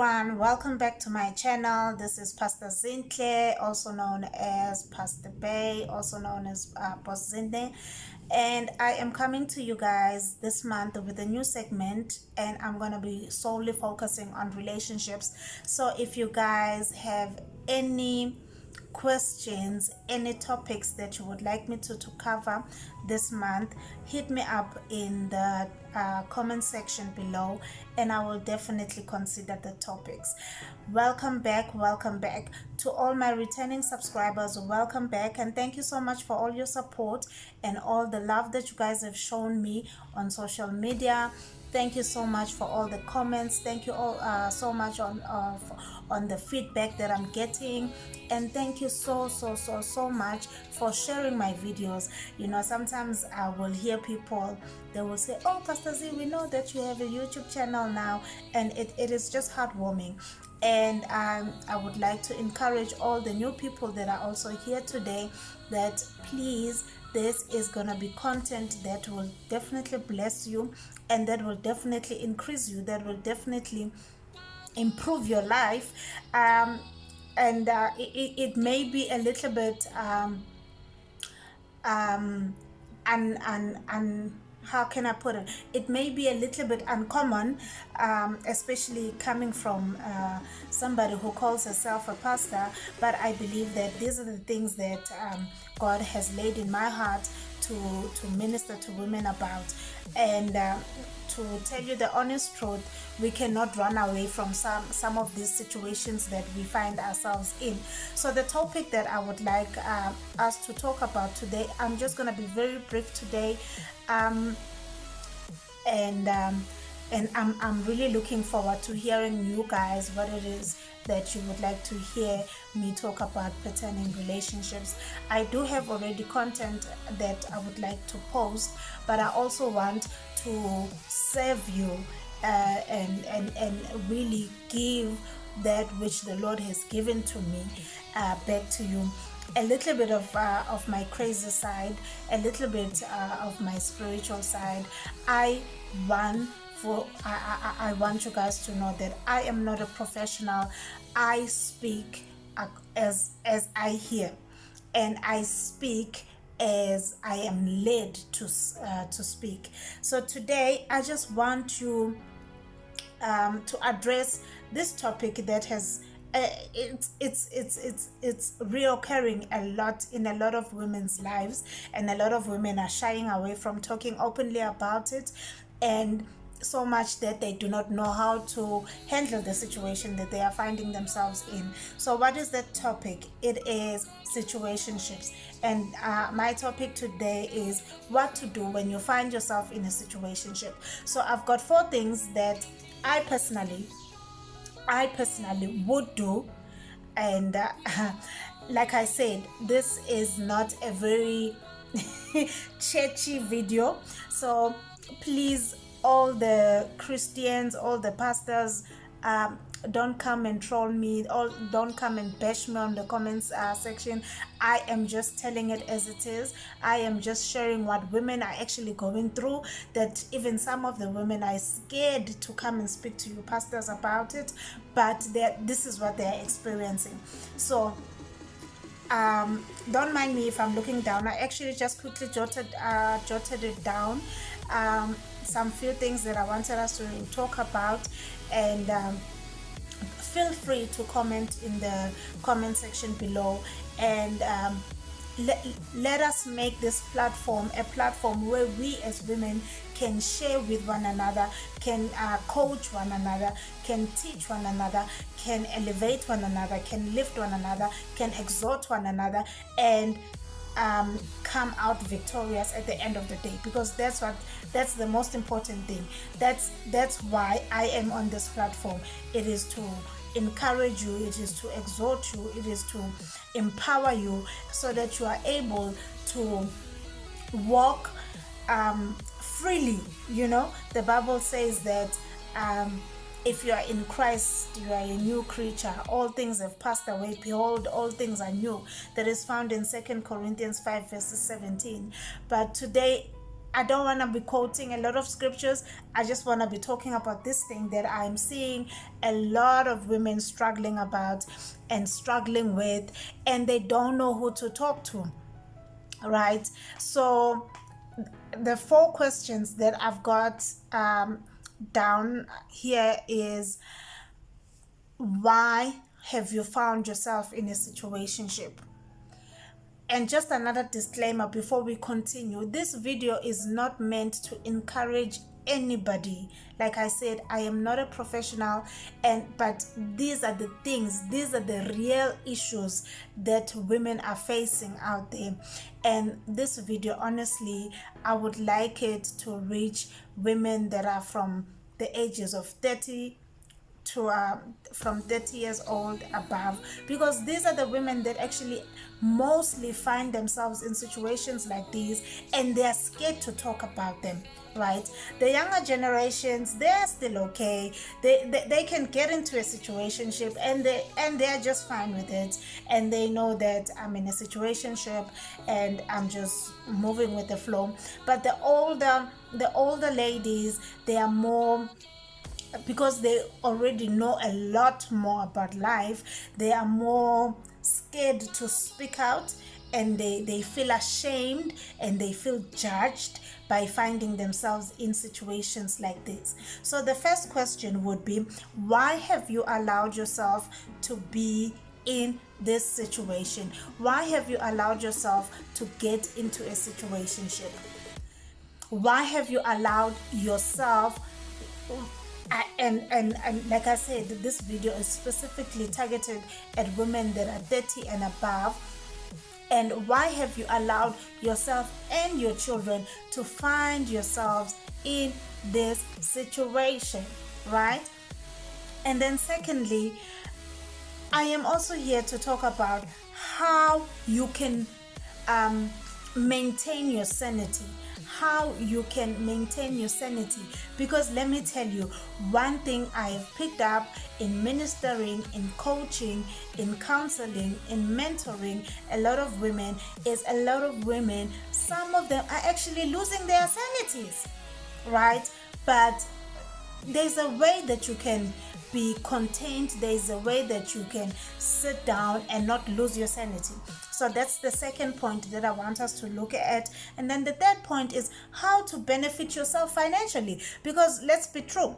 everyone, welcome back to my channel. This is Pastor Zinhle, also known as Pastor Bay, also known as Boss Zinhle, and I am coming to you guys this month with a new segment, and I'm going to be solely focusing on relationships. So if you guys have any questions, any topics that you would like me to cover this month, hit me up in the comment section below, and I will definitely consider the topics. Welcome back to all my returning subscribers. Welcome back, and thank you so much for all your support and all the love that you guys have shown me on social media. Thank you so much for all the comments. Thank you all so much on the feedback that I'm getting, and thank you so much for sharing my videos. You know, sometimes I will hear people, they will say, "Oh, Pastor Z, we know that you have a YouTube channel now," and it is just heartwarming. And I would like to encourage all the new people that are also here today that please, this is gonna be content that will definitely bless you, and that will definitely increase you, that will definitely improve your life. It may be a little bit how can I put it? It may be a little bit uncommon, especially coming from somebody who calls herself a pastor, but I believe that these are the things that God has laid in my heart to minister to women about. And to tell you the honest truth, we cannot run away from some of these situations that we find ourselves in. So the topic that I would like us to talk about today, I'm just going to be very brief today, and I'm really looking forward to hearing you guys what it is that you would like to hear me talk about pertaining relationships. I do have already content that I would like to post, but I also want to serve you and really give that which the Lord has given to me back to you. A little bit of my crazy side, a little bit of my spiritual side. I want you guys to know that I am not a professional. I speak as I hear, and I speak as I am led to speak. So today I just want to address this topic that has it's reoccurring a lot in a lot of women's lives, and a lot of women are shying away from talking openly about it, and so much that they do not know how to handle the situation that they are finding themselves in. So what is that topic? It is situationships, and my topic today is what to do when you find yourself in a situationship. So I've got 4 things that I personally would do, and like I said, this is not a very churchy video, so please, all the Christians, all the pastors, don't come and troll me, don't come and bash me on the comments section. I am just telling it as it is. I am just sharing what women are actually going through, that even some of the women are scared to come and speak to you pastors about it, but this is what they're experiencing. So don't mind me if I'm looking down. I actually just quickly jotted it down, some few things that I wanted us to talk about, and feel free to comment in the comment section below, and let us make this platform a platform where we as women can share with one another, can coach one another, can teach one another, can elevate one another, can lift one another, can exhort one another, and come out victorious at the end of the day, because that's the most important thing. That's why I am on this platform. It is to encourage you, it is to exhort you, it is to empower you, so that you are able to walk freely. You know, the Bible says that if you are in Christ, you are a new creature. All things have passed away. Behold, all things are new. That is found in 2 Corinthians 5 verses 17. But today I don't want to be quoting a lot of scriptures. I just want to be talking about this thing that I'm seeing a lot of women struggling about and struggling with, and they don't know who to talk to, right? So the 4 questions that I've got down here is, why have you found yourself in a situationship? And just another disclaimer before we continue, this video is not meant to encourage anybody. Like I said, I am not a professional, but these are the things, these are the real issues that women are facing out there. And this video, honestly, I would like it to reach women that are from the ages of 30 to from 30 years old above, because these are the women that actually mostly find themselves in situations like these, and they're scared to talk about them, right? The younger generations, they're still okay. They can get into a situationship and they're just fine with it, and they know that I'm in a situationship and I'm just moving with the flow. But the older ladies, they are more, because they already know a lot more about life, they are more scared to speak out, and they feel ashamed and they feel judged by finding themselves in situations like this. So the first question would be, why have you allowed yourself to be in this situation? Why have you allowed yourself to get into a situationship? Why have you allowed yourself, and like I said, this video is specifically targeted at women that are 30 and above. And why have you allowed yourself and your children to find yourselves in this situation, right? And then secondly, I am also here to talk about how you can maintain your sanity. How you can maintain your sanity. Because let me tell you, one thing I have picked up in ministering, in coaching, in counseling, in mentoring a lot of women, is a lot of women, some of them are actually losing their sanities, right? But there's a way that you can be contained. There's a way that you can sit down and not lose your sanity. So that's the second point that I want us to look at. And then the third point is how to benefit yourself financially. Because let's be true,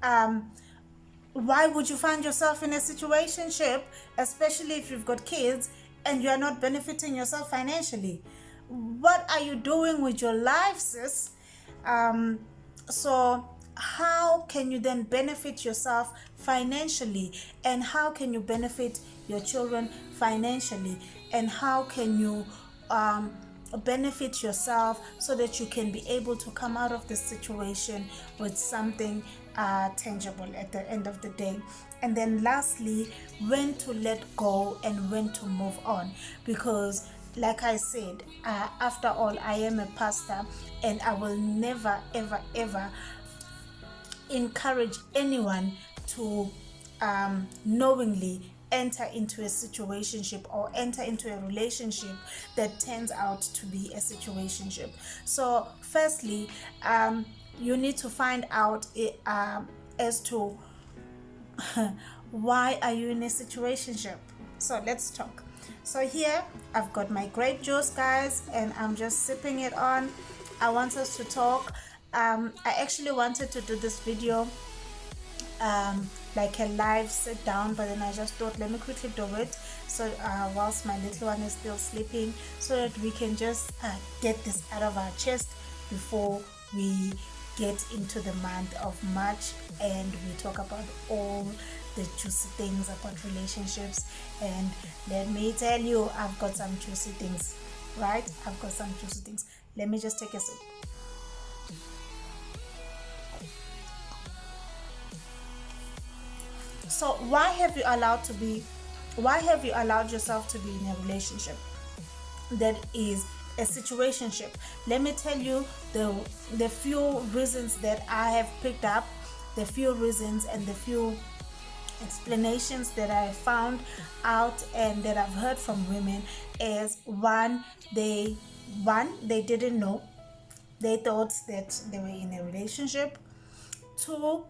why would you find yourself in a situationship, especially if you've got kids, and you're not benefiting yourself financially? What are you doing with your life, sis? So how can you then benefit yourself financially, and how can you benefit your children financially, and how can you benefit yourself so that you can be able to come out of this situation with something tangible at the end of the day? And then lastly, when to let go and when to move on. Because like I said, after all, I am a pastor, and I will never ever ever encourage anyone to knowingly enter into a situationship or enter into a relationship that turns out to be a situationship. So firstly, you need to find out as to why are you in a situationship. So let's talk. So here I've got my grape juice, guys, and I'm just sipping it on. I want us to talk. I actually wanted to do this video like a live sit down, but then I just thought, let me quickly do it, so whilst my little one is still sleeping, so that we can just get this out of our chest before we get into the month of March and we talk about all the juicy things about relationships. And let me tell you, I've got some juicy things, right? I've got some juicy things. Let me just take a sip. So why have you allowed yourself to be in a relationship that is a situationship? Let me tell you the few reasons that I have picked up, the few reasons and the few explanations that I found out and that I've heard from women is, one, they one, they didn't know. They thought that they were in a relationship. Two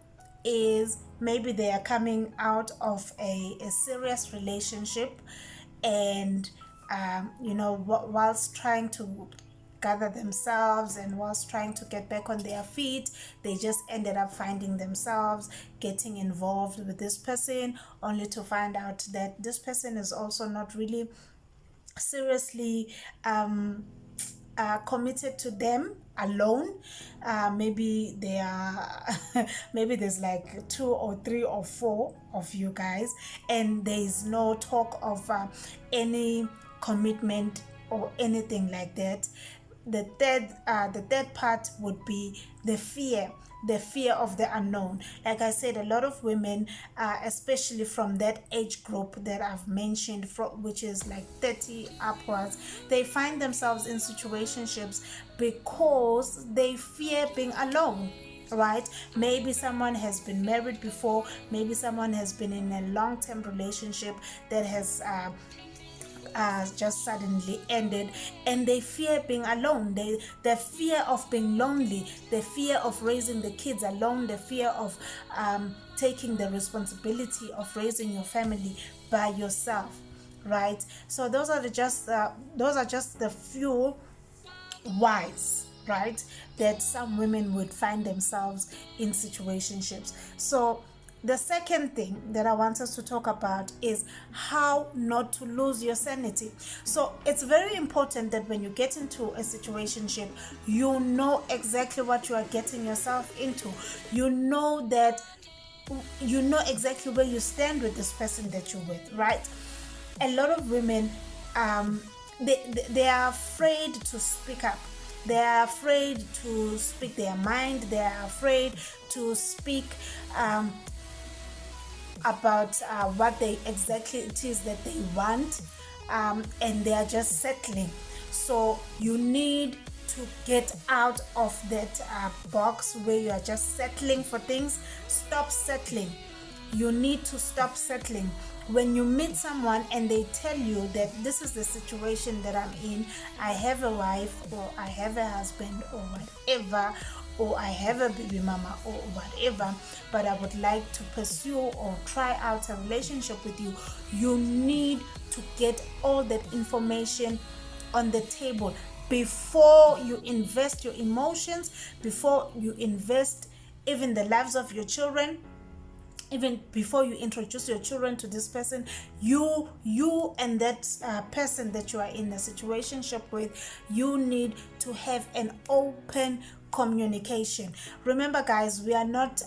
is maybe they are coming out of a serious relationship, and whilst trying to gather themselves and whilst trying to get back on their feet, they just ended up finding themselves getting involved with this person, only to find out that this person is also not really seriously committed to them alone. Maybe they are maybe there's like 2 or 3 or 4 of you guys, and there is no talk of any commitment or anything like that. The third part would be the fear of the unknown. Like I said, a lot of women, especially from that age group that I've mentioned, which is like 30 upwards, they find themselves in situationships because they fear being alone, right? Maybe someone has been married before, maybe someone has been in a long-term relationship that has just suddenly ended, and they fear being alone. The fear of being lonely, the fear of raising the kids alone, the fear of taking the responsibility of raising your family by yourself, right? So those are just the few whys, right, that some women would find themselves in situationships. So the second thing that I want us to talk about is how not to lose your sanity. So it's very important that when you get into a situationship, you know exactly what you are getting yourself into. You know exactly where you stand with this person that you're with, right? A lot of women, they are afraid to speak up. They are afraid to speak their mind. They are afraid to speak about what they exactly it is that they want, and they are just settling. So you need to get out of that box where you are just settling for things. Stop settling. You need to stop settling. When you meet someone and they tell you that this is the situation that I'm in, I have a wife, or I have a husband, or whatever, or I have a baby mama, or whatever, but I would like to pursue or try out a relationship with you, you need to get all that information on the table before you invest your emotions, before you invest even the lives of your children. Even before you introduce your children to this person, you and that person that you are in a situationship with, you need to have an open communication. Remember, guys, we are not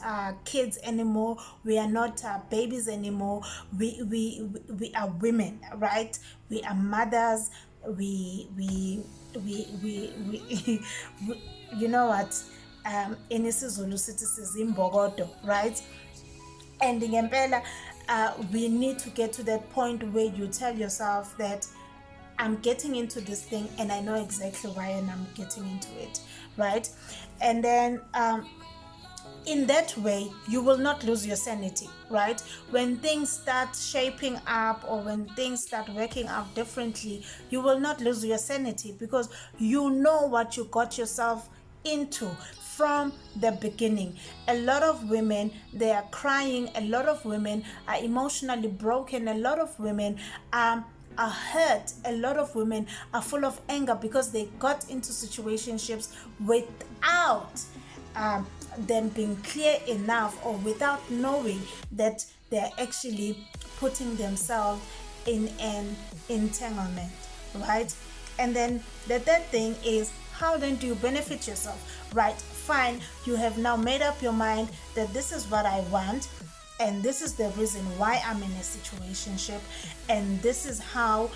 kids anymore. We are not babies anymore. We are women, right? We are mothers. We you know what? In isiZulu sithi sizimbokodo, right? And ngempela, we need to get to that point where you tell yourself that I'm getting into this thing and I know exactly why and I'm getting into it, right? And then in that way, you will not lose your sanity, right? When things start shaping up or when things start working out differently, you will not lose your sanity because you know what you got yourself into from the beginning. A lot of women, they are crying. A lot of women are emotionally broken. A lot of women are hurt. A lot of women are full of anger because they got into situationships without them being clear enough, or without knowing that they're actually putting themselves in an entanglement, right? And then the third thing is, how then do you benefit yourself, right? Fine, you have now made up your mind that this is what I want, and this is the reason why I'm in a situationship, and this is how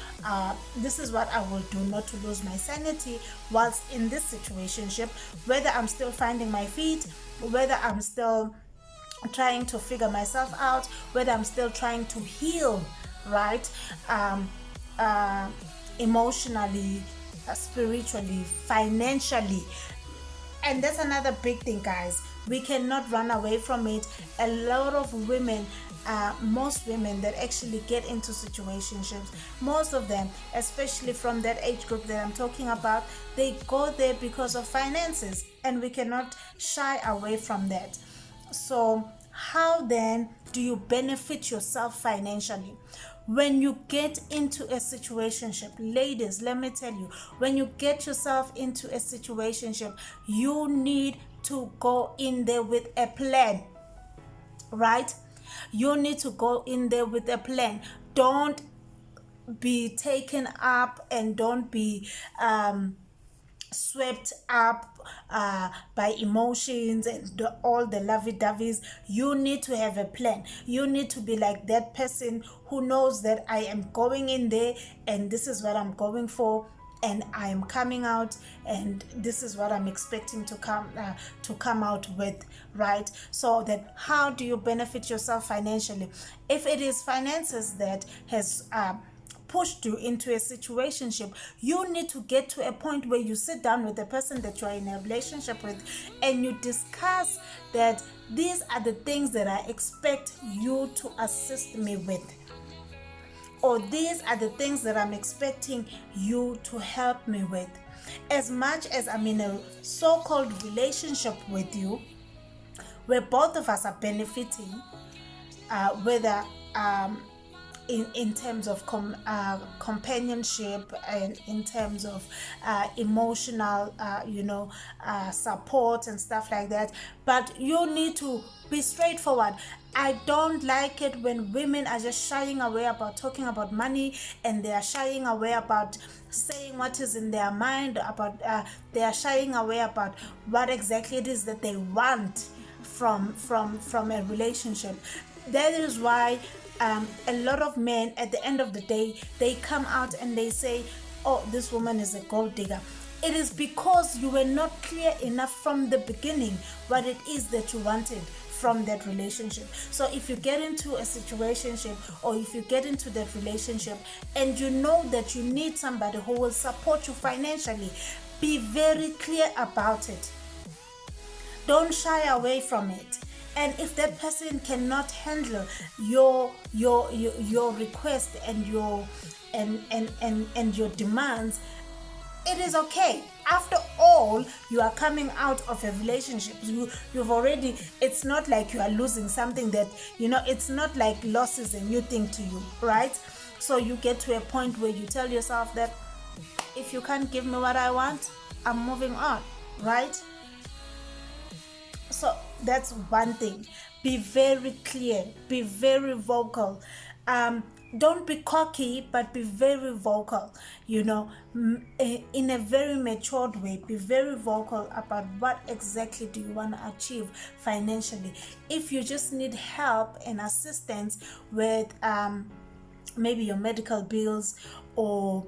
this is what I will do not to lose my sanity whilst in this situationship, whether I'm still finding my feet, whether I'm still trying to figure myself out, whether I'm still trying to heal, right? Emotionally, spiritually, financially. And that's another big thing, guys. We cannot run away from it. A lot of women, most women that actually get into situationships, most of them, especially from that age group that I'm talking about, they go there because of finances, and we cannot shy away from that. So how then do you benefit yourself financially? When you get into a situationship, ladies, let me tell you, when you get yourself into a situationship, you need to go in there with a plan, right? You need to go in there with a plan. Don't be taken up, and don't be swept up by emotions and all the lovey-doveys. You need to have a plan. You need to be like that person who knows that I am going in there, and this is what I'm going for, and I am coming out, and this is what I'm expecting to come out with, right? So that, how do you benefit yourself financially? If it is finances that has pushed you into a situationship, you need to get to a point where you sit down with the person that you are in a relationship with, and you discuss that these are the things that I expect you to assist me with, or these are the things that I'm expecting you to help me with. As much as I'm in a so-called relationship with you, where both of us are benefiting, whether in terms of companionship, and in terms of emotional support and stuff like that, but you need to be straightforward. I don't like it when women are just shying away about talking about money, and they are shying away about saying what is in their mind, about they are shying away about what exactly it is that they want from a relationship. That is why a lot of men, at the end of the day, they come out and they say, oh, this woman is a gold digger. It is because you were not clear enough from the beginning what it is that you wanted from that relationship. So if you get into a situationship, or if you get into that relationship and you know that you need somebody who will support you financially, be very clear about it. Don't shy away from it. And if that person cannot handle your request and your demands, it is okay. After all, you are coming out of a relationship. You've already, it's not like you are losing something that, it's not like loss is a new thing to you, right? So you get to a point where you tell yourself that if you can't give me what I want, I'm moving on, right? So that's one thing. Be very clear, be very vocal. Don't be cocky, but be very vocal, in a very matured way. Be very vocal about what exactly do you want to achieve financially. If you just need help and assistance with maybe your medical bills, or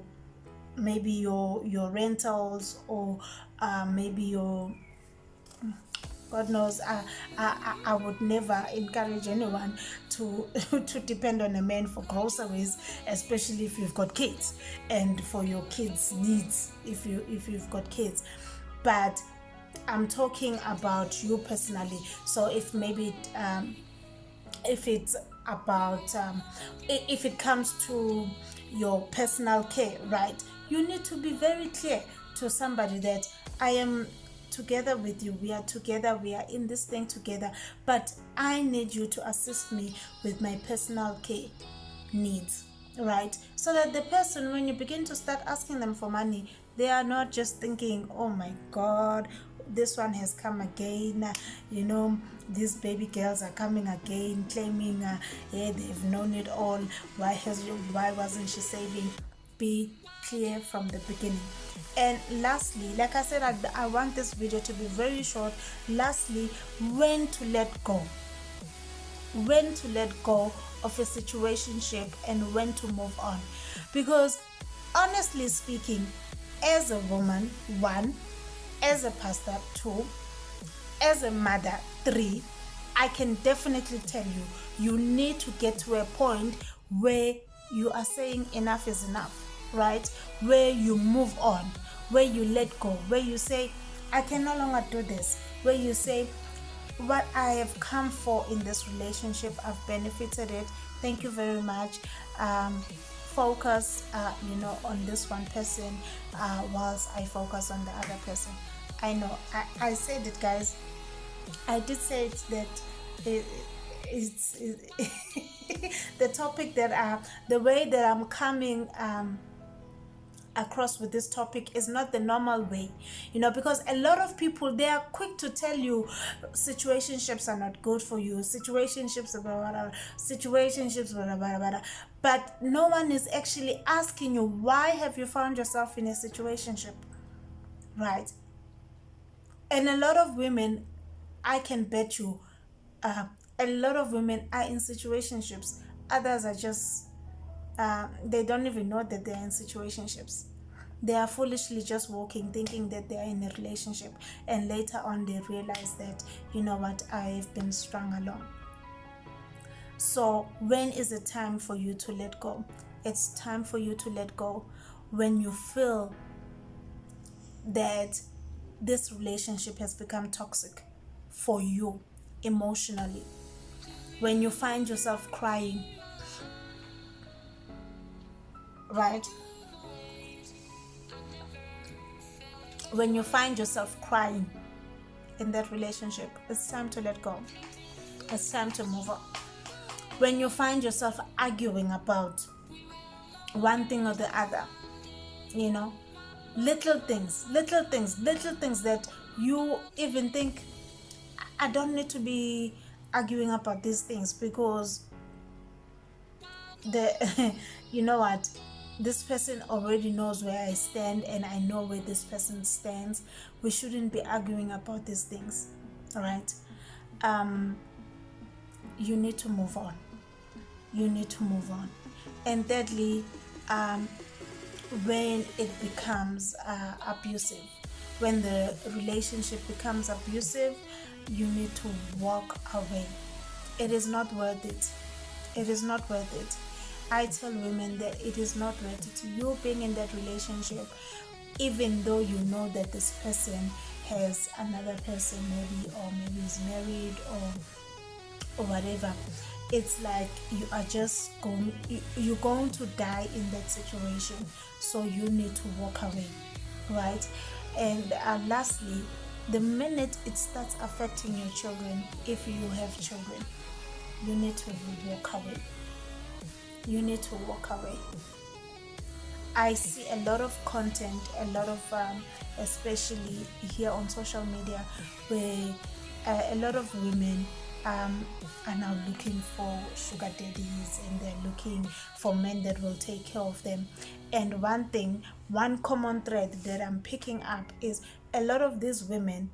maybe your rentals, or maybe your, God knows, I would never encourage anyone to to depend on a man for groceries, especially if you've got kids, and for your kids' needs, if you've got kids. But I'm talking about you personally. So if maybe if it's about if it comes to your personal care, right, you need to be very clear to somebody that I am together with you, we are together, we are in this thing together, but I need you to assist me with my personal care needs, right? So that the person, when you begin to start asking them for money, they are not just thinking, oh my God, this one has come again, these baby girls are coming again, claiming they've known it all, why wasn't she saving? Be clear from the beginning. And lastly, like I said, I want this video to be very short. Lastly, when to let go. When to let go of a situationship, and when to move on. Because honestly speaking, as a woman, 1, as a pastor, 2, as a mother, 3, I can definitely tell you, you need to get to a point where you are saying enough is enough, right? Where you move on, where you let go, where you say, I can no longer do this, where you say, what I have come for in this relationship. I've benefited it. Thank you very much. Focus on this one person whilst I focus on the other person. I know I said it, guys. I did say it, that it's the topic that the way that I'm coming across with this topic is not the normal way, because a lot of people, they are quick to tell you situationships are not good for you, situationships blah, blah, blah, situationships blah, blah, blah, blah. But no one is actually asking you, why have you found yourself in a situationship, right? And a lot of women, I can bet you, a lot of women are in situationships. Others are just they don't even know that they're in situationships. They are foolishly just walking, thinking that they are in a relationship, and later on they realize that, you know what, I've been strung along. So when is it time for you to let go? It's time for you to let go when you feel that this relationship has become toxic for you emotionally. When you find yourself crying, right? When you find yourself crying in that relationship, it's time to let go. It's time to move on. When you find yourself arguing about one thing or the other, little things that you even think, I don't need to be arguing about these things, because you know what, this person already knows where I stand and I know where this person stands. We shouldn't be arguing about these things, all right? You need to move on. And thirdly, when it becomes abusive, when the relationship becomes abusive, you need to walk away. It is not worth it. I tell women that it is not worth it. You being in that relationship, even though you know that this person has another person, maybe is married or whatever, it's like you're going to die in that situation. So you need to walk away, right? And lastly, the minute it starts affecting your children, if you have children, you need to walk away. I see a lot of content, especially here on social media, where a lot of women are now looking for sugar daddies, and they're looking for men that will take care of them. And one common thread that I'm picking up is a lot of these women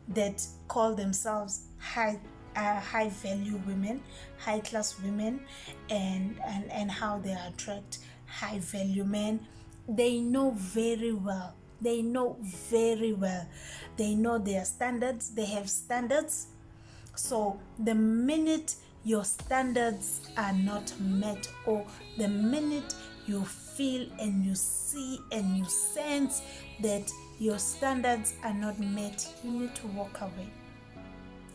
that call themselves high value women, high class women, and how they attract high value men. They know very well. They know their standards. They have standards. So the minute your standards are not met, or the minute you feel and you see and you sense that your standards are not met, you need to walk away.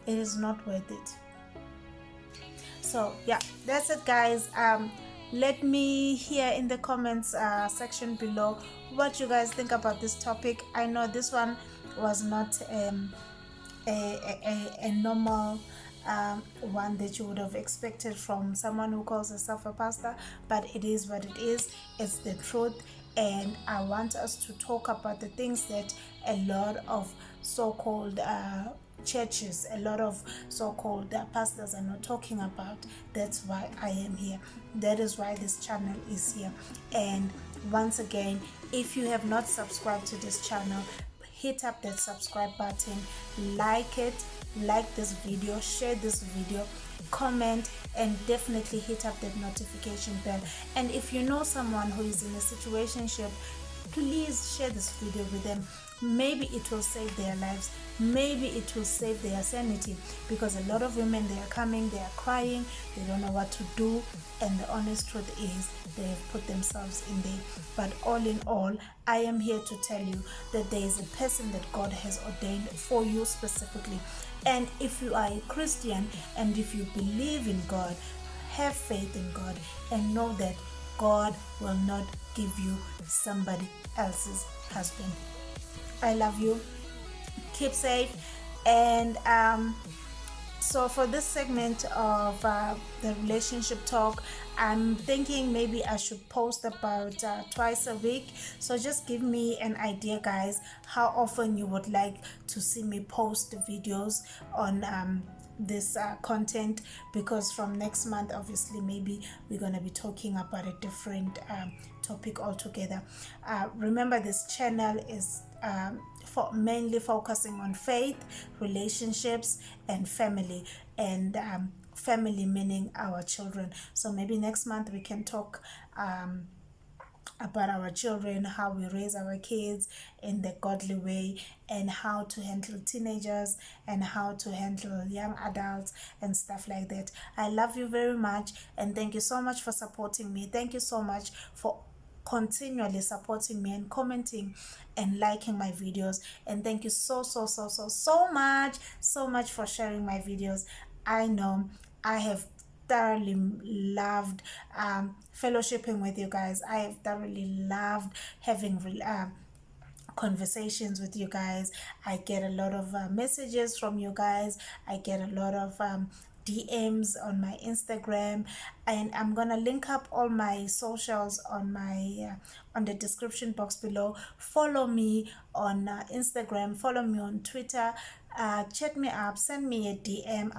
It is not worth it. So yeah, that's it, guys. Let me hear in the comments section below what you guys think about this topic. I know this one was not a normal one that you would have expected from someone who calls herself a pastor, but it is what it is. It's the truth, and I want us to talk about the things that a lot of so-called churches, a lot of so-called pastors are not talking about. That's why I am here. That is why this channel is here. And once again, if you have not subscribed to this channel, hit up that subscribe button, like this video, share this video, comment, and definitely hit up that notification bell. And if you know someone who is in a situationship, please share this video with them. Maybe it will save their lives, maybe it will save their sanity, because a lot of women, they are coming, they are crying, they don't know what to do, and the honest truth is they have put themselves in there. But all in all, I am here to tell you that there is a person that God has ordained for you specifically. And if you are a Christian and if you believe in God, have faith in God and know that God will not give you somebody else's husband. I love you. Keep safe. And so for this segment of the relationship talk, I'm thinking maybe I should post about twice a week. So just give me an idea, guys, how often you would like to see me post videos on this content, because from next month, obviously, maybe we're going to be talking about a different topic altogether. Remember, this channel is for mainly focusing on faith, relationships, and family. And family meaning our children. So maybe next month we can talk about our children, how we raise our kids in the godly way, and how to handle teenagers and how to handle young adults and stuff like that. I love you very much, and thank you so much for supporting me. Thank you so much for continually supporting me and commenting and liking my videos. And thank you so much for sharing my videos. I know I have thoroughly loved fellowshipping with you guys. I have thoroughly loved having conversations with you guys. I get a lot of messages from you guys. I get a lot of DMs on my Instagram, and I'm gonna link up all my socials on my on the description box below. Follow me on Instagram, follow me on Twitter, chat me up, send me a DM.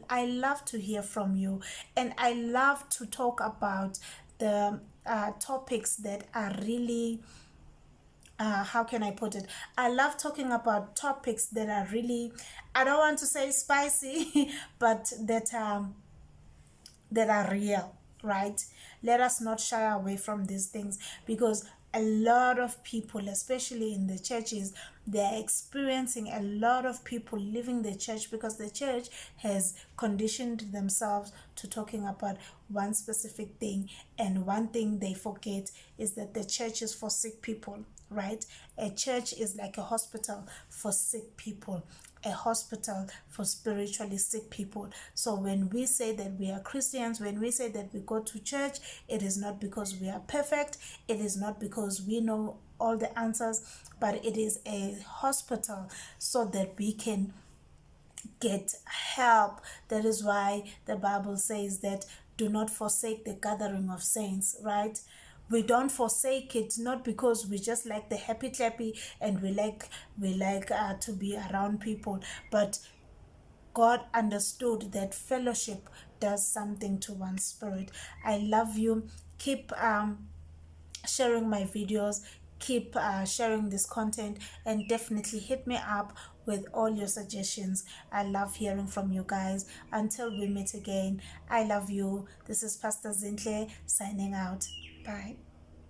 I love to hear from you, and I love to talk about the topics that are really how can I put it? I love talking about topics that are really, I don't want to say spicy, but that are real, right? Let us not shy away from these things, because a lot of people, especially in the churches, they're experiencing a lot of people leaving the church because the church has conditioned themselves to talking about one specific thing. And one thing they forget is that the church is for sick people, right? A church is like a hospital for sick people, a hospital for spiritually sick people. So when we say that we are Christians, when we say that we go to church, it is not because we are perfect, it is not because we know all the answers, but it is a hospital so that we can get help. That is why the Bible says that do not forsake the gathering of saints, right? We don't forsake it, not because we just like the happy clappy and we like to be around people, but God understood that fellowship does something to one's spirit. I love you. Keep sharing my videos, keep sharing this content, and definitely hit me up with all your suggestions. I love hearing from you guys. Until we meet again, I love you. This is Pastor Zinhle signing out. Bye.